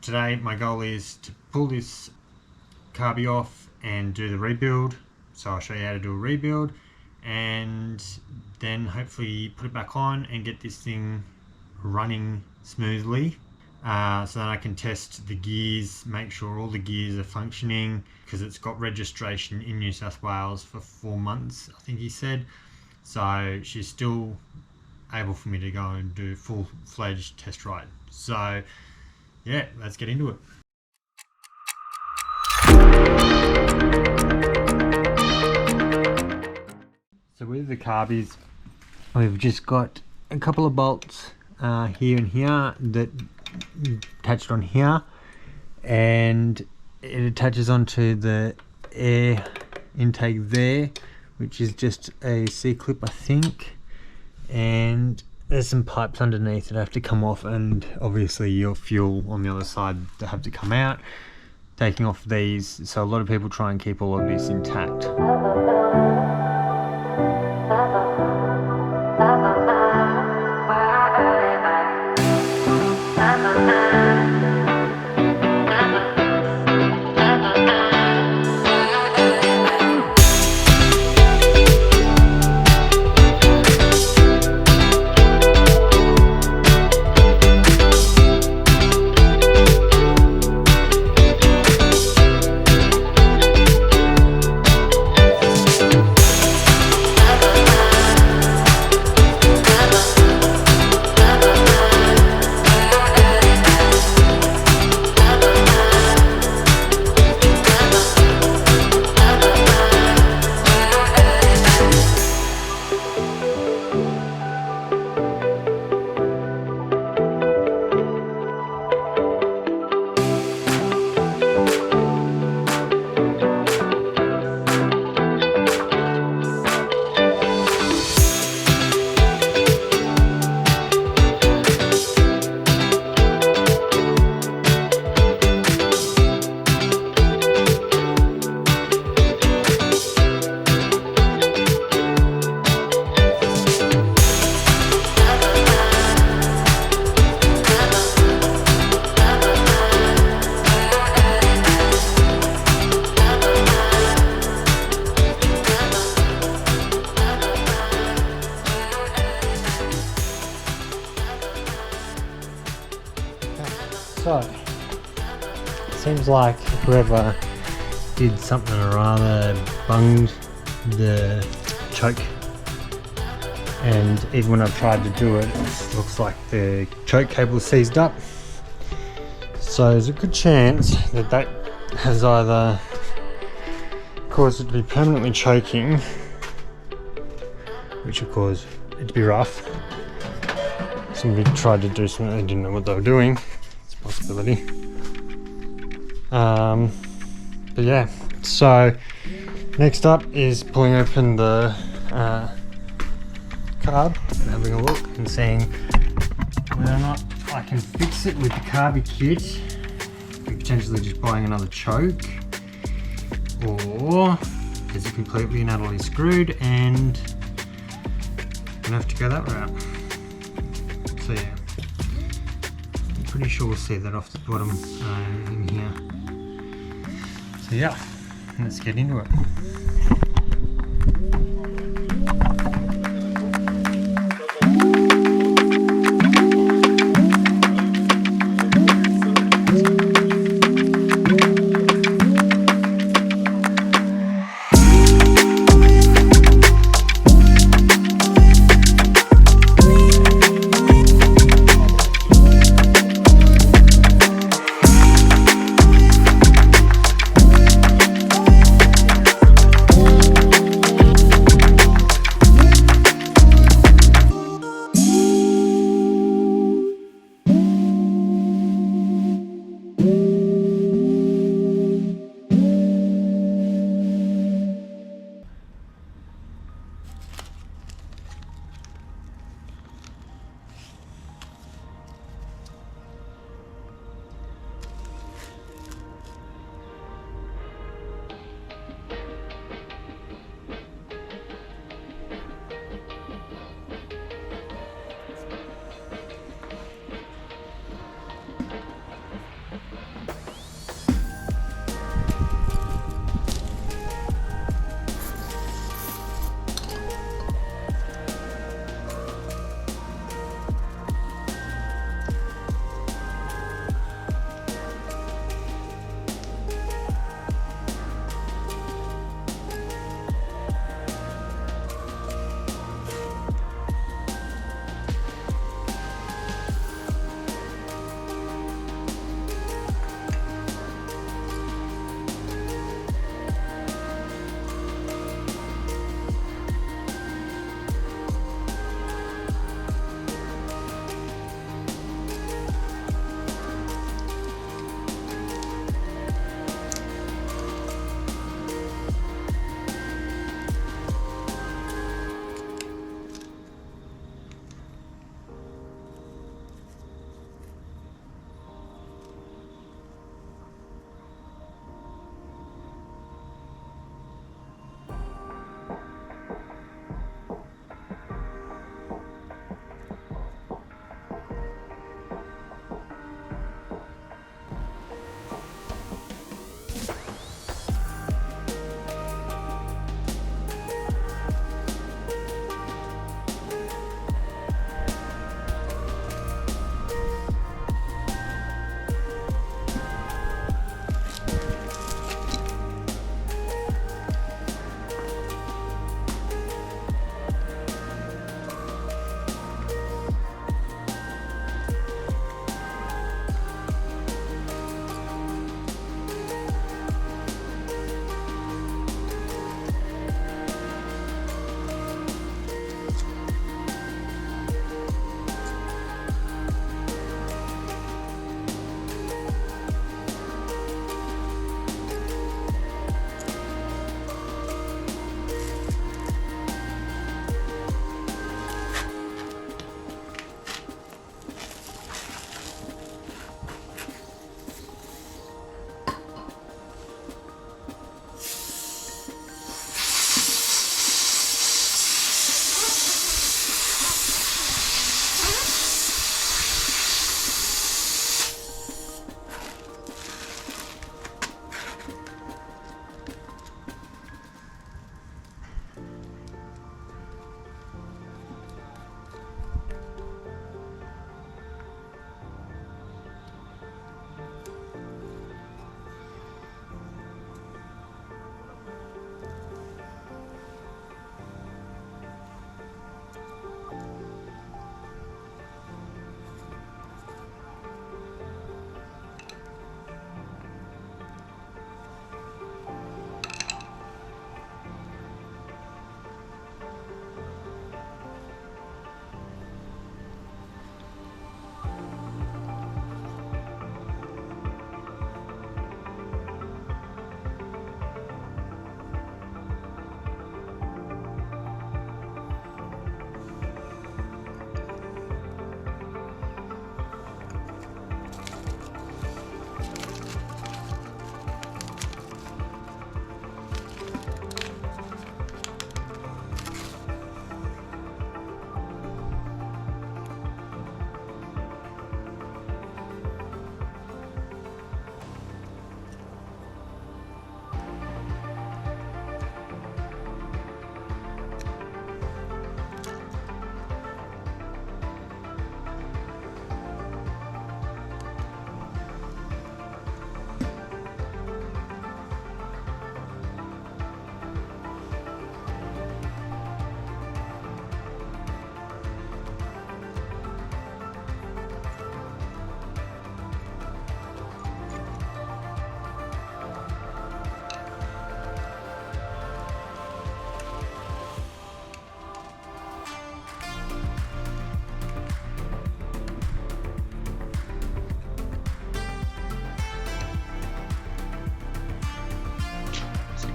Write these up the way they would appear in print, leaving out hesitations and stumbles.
today my goal is to pull this Carbie off and do the rebuild. So I'll show you how to do a rebuild and then hopefully put it back on and get this thing running smoothly, so that I can test the gears, make sure all the gears are functioning, because it's got registration in New South Wales for 4 months, I think he said. So she's still able for me to go and do full-fledged test ride. So yeah, let's get into it. So with the Carbies, we've just got a couple of bolts here and here that attached on here, and it attaches onto the air intake there, which is just a C-clip, I think, and there's some pipes underneath that have to come off, and obviously your fuel on the other side that have to come out, taking off these. So a lot of people try and keep all of this intact. So, it seems like whoever did something or other bunged the choke, and even when I've tried to do it, it looks like the choke cable is seized up. So there's a good chance that that has either caused it to be permanently choking, which of course it to be rough. Somebody tried to do something, they didn't know what they were doing. Possibility. But yeah, so next up is pulling open the carb and having a look and seeing whether or not I can fix it with the Carbie kit, potentially just buying another choke, or is it completely and utterly screwed and I'm gonna have to go that route. So yeah, pretty sure we'll see that off the bottom in here. So yeah, let's get into it.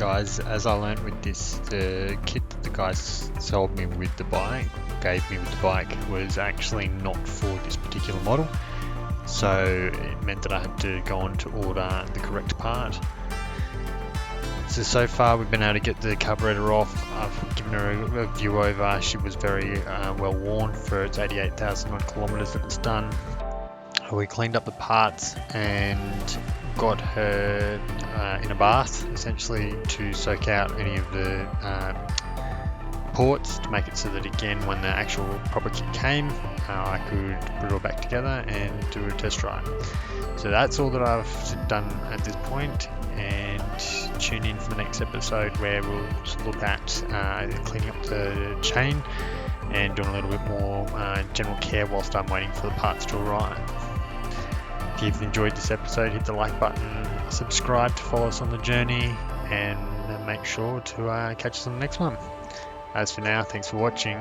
guys, as I learned with this, the kit that the guys sold me with the bike, gave me with the bike, was actually not for this particular model. So it meant that I had to go on to order the correct part. So far we've been able to get the carburetor off. I've given her a view over. She was very well worn for its 88,000 odd kilometers that it's done. We cleaned up the parts and got her in a bath, essentially, to soak out any of the ports, to make it so that, again, when the actual proper kit came, I could put it all back together and do a test drive. So that's all that I've done at this point, and tune in for the next episode where we'll look at cleaning up the chain and doing a little bit more general care whilst I'm waiting for the parts to arrive. If you've enjoyed this episode, hit the like button, subscribe to follow us on the journey, and make sure to catch us on the next one. As for now, thanks for watching.